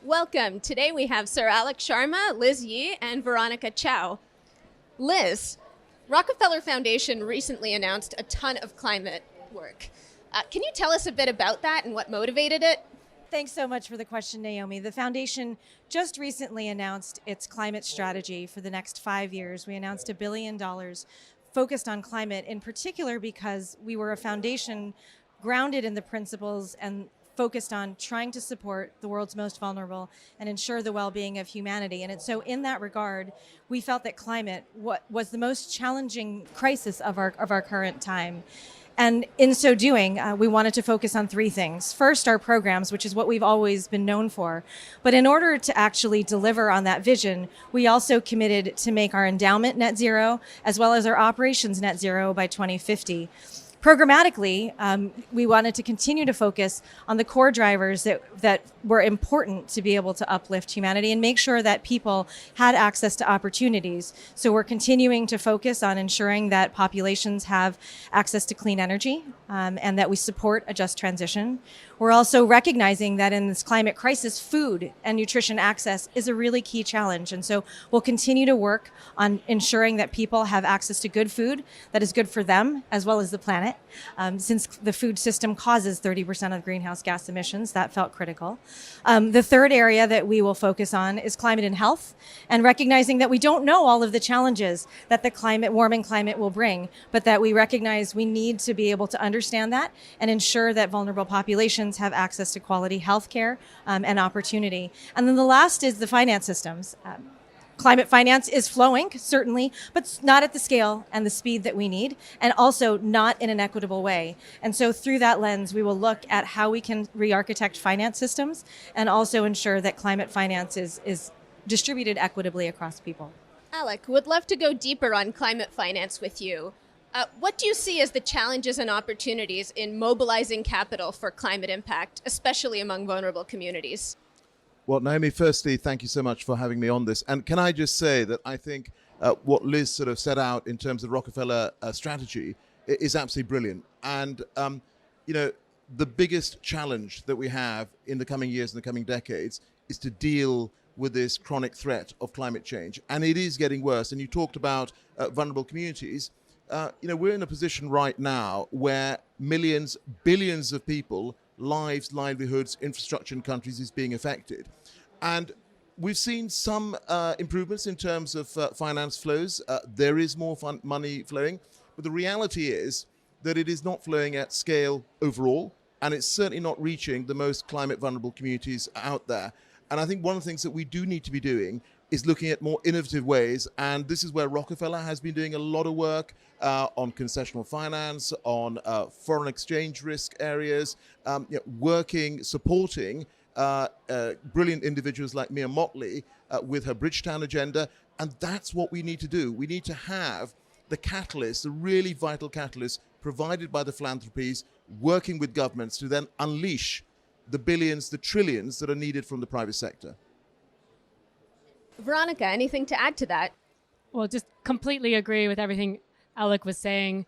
Welcome. Today we have Sir Alok Sharma, Liz Yee, and Veronica Chau. Liz, Rockefeller Foundation recently announced a ton of climate work. Can you tell us a bit about that and what motivated it? Thanks so much for the question, Naomi. The foundation just recently announced its climate strategy for the next 5 years. We announced $1 billion focused on climate, in particular because we were a foundation grounded in the principles and focused on trying to support the world's most vulnerable and ensure the well-being of humanity. And so in that regard, we felt that climate was the most challenging crisis of our current time. And in so doing, we wanted to focus on three things. First, our programs, which is what we've always been known for. But in order to actually deliver on that vision, we also committed to make our endowment net zero, as well as our operations net zero by 2050. Programmatically, we wanted to continue to focus on the core drivers that were important to be able to uplift humanity and make sure that people had access to opportunities. So we're continuing to focus on ensuring that populations have access to clean energy and that we support a just transition. We're also recognizing that in this climate crisis, food and nutrition access is a really key challenge. And so we'll continue to work on ensuring that people have access to good food that is good for them as well as the planet. Since the food system causes 30% of greenhouse gas emissions, that felt critical. The third area that we will focus on is climate and health, and recognizing that we don't know all of the challenges that the warming climate will bring, but that we recognize we need to be able to understand that and ensure that vulnerable populations have access to quality health care and opportunity. And then the last is the finance systems. Climate finance is flowing, certainly, but not at the scale and the speed that we need, and also not in an equitable way. And so through that lens, we will look at how we can re-architect finance systems and also ensure that climate finance is distributed equitably across people. Alok, would love to go deeper on climate finance with you. What do you see as the challenges and opportunities in mobilizing capital for climate impact, especially among vulnerable communities? Well, Naomi, firstly, thank you so much for having me on this. And can I just say that I think what Liz sort of set out in terms of Rockefeller strategy is absolutely brilliant. And, the biggest challenge that we have in the coming years and the coming decades is to deal with this chronic threat of climate change. And it is getting worse. And you talked about vulnerable communities. We're in a position right now where millions, billions of people, lives, livelihoods, infrastructure in countries is being affected. And we've seen some improvements in terms of finance flows. There is more money flowing, but the reality is that it is not flowing at scale overall, and it's certainly not reaching the most climate vulnerable communities out there. And I think one of the things that we do need to be doing is looking at more innovative ways, and this is where Rockefeller has been doing a lot of work on concessional finance, on foreign exchange risk areas, supporting brilliant individuals like Mia Motley with her Bridgetown agenda, and that's what we need to do. We need to have the catalyst, the really vital catalyst provided by the philanthropies, working with governments to then unleash the billions, the trillions that are needed from the private sector. Veronica, anything to add to that? Well, just completely agree with everything Alok was saying.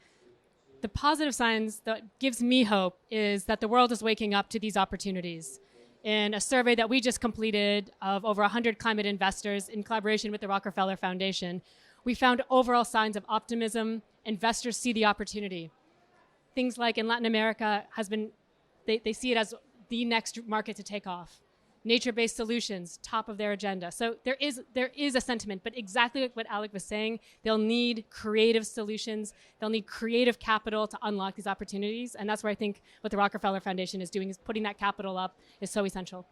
The positive signs that gives me hope is that the world is waking up to these opportunities. In a survey that we just completed of over 100 climate investors in collaboration with the Rockefeller Foundation, we found overall signs of optimism. Investors see the opportunity. Things like in Latin America they see it as the next market to take off. Nature-based solutions, top of their agenda. So there is a sentiment, but exactly like what Alok was saying, they'll need creative solutions. They'll need creative capital to unlock these opportunities. And that's where I think what the Rockefeller Foundation is doing is putting that capital up is so essential.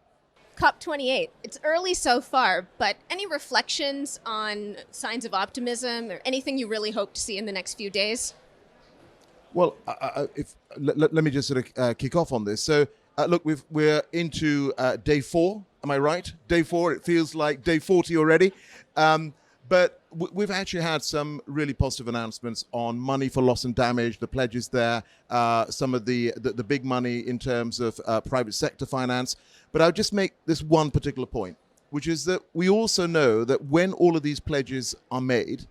COP28, it's early so far, but any reflections on signs of optimism or anything you really hope to see in the next few days? Well, let me just sort of kick off on this. So, look, we're into day 4. Am I right? Day 4. It feels like day 40 already. But we've actually had some really positive announcements on money for loss and damage, the pledges there, some of the big money in terms of private sector finance. But I'll just make this one particular point, which is that we also know that when all of these pledges are made,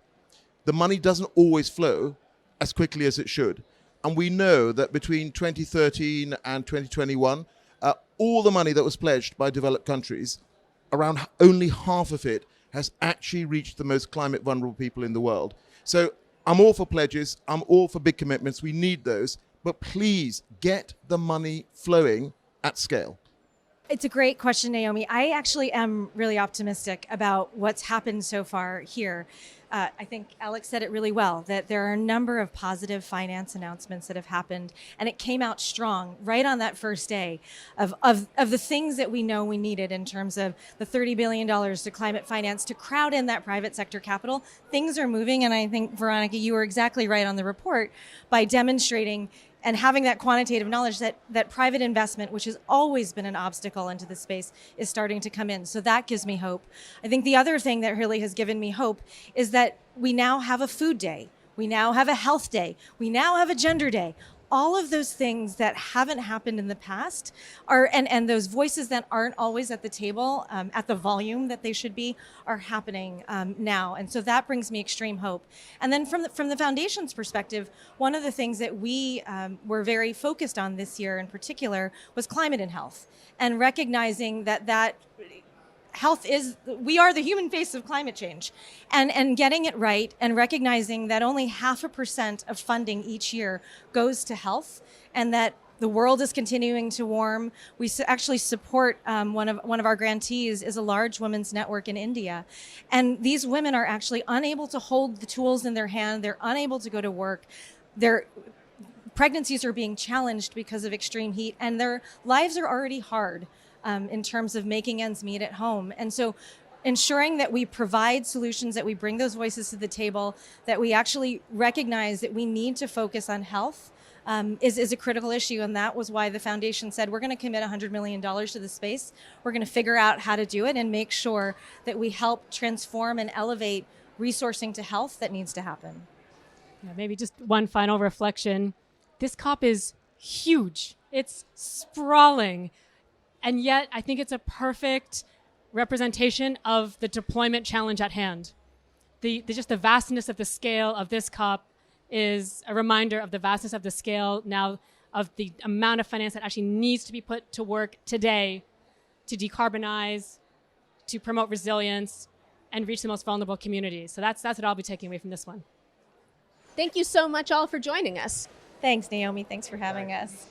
the money doesn't always flow as quickly as it should. And we know that between 2013 and 2021, all the money that was pledged by developed countries around only half of it has actually reached the most climate vulnerable people in the world. So I'm all for pledges. I'm all for big commitments. We need those. But please get the money flowing at scale. It's a great question, Naomi. I actually am really optimistic about what's happened so far here. I think Alex said it really well, that there are a number of positive finance announcements that have happened, and it came out strong right on that first day of the things that we know we needed in terms of the $30 billion to climate finance to crowd in that private sector capital. Things are moving, and I think, Veronica, you were exactly right on the report by demonstrating and having that quantitative knowledge that private investment, which has always been an obstacle into the space, is starting to come in. So that gives me hope. I think the other thing that really has given me hope is that we now have a food day. We now have a health day. We now have a gender day. All of those things that haven't happened in the past are, and those voices that aren't always at the table at the volume that they should be, are happening now. And so that brings me extreme hope. And then from the foundation's perspective, one of the things that we were very focused on this year in particular was climate and health, and recognizing that health we are the human face of climate change, and getting it right and recognizing that only 0.5% of funding each year goes to health, and that the world is continuing to warm. We actually support one of our grantees is a large women's network in India, and these women are actually unable to hold the tools in their hand. They're unable to go to work. Their pregnancies are being challenged because of extreme heat, and their lives are already hard in terms of making ends meet at home. And so ensuring that we provide solutions, that we bring those voices to the table, that we actually recognize that we need to focus on health is a critical issue. And that was why the foundation said, we're going to commit $100 million to the space. We're going to figure out how to do it and make sure that we help transform and elevate resourcing to health that needs to happen. Yeah, maybe just one final reflection. This COP is huge. It's sprawling. And yet, I think it's a perfect representation of the deployment challenge at hand. Just the vastness of the scale of this COP is a reminder of the vastness of the scale now of the amount of finance that actually needs to be put to work today to decarbonize, to promote resilience, and reach the most vulnerable communities. So that's what I'll be taking away from this one. Thank you so much all for joining us. Thanks, Naomi. Thanks for having us.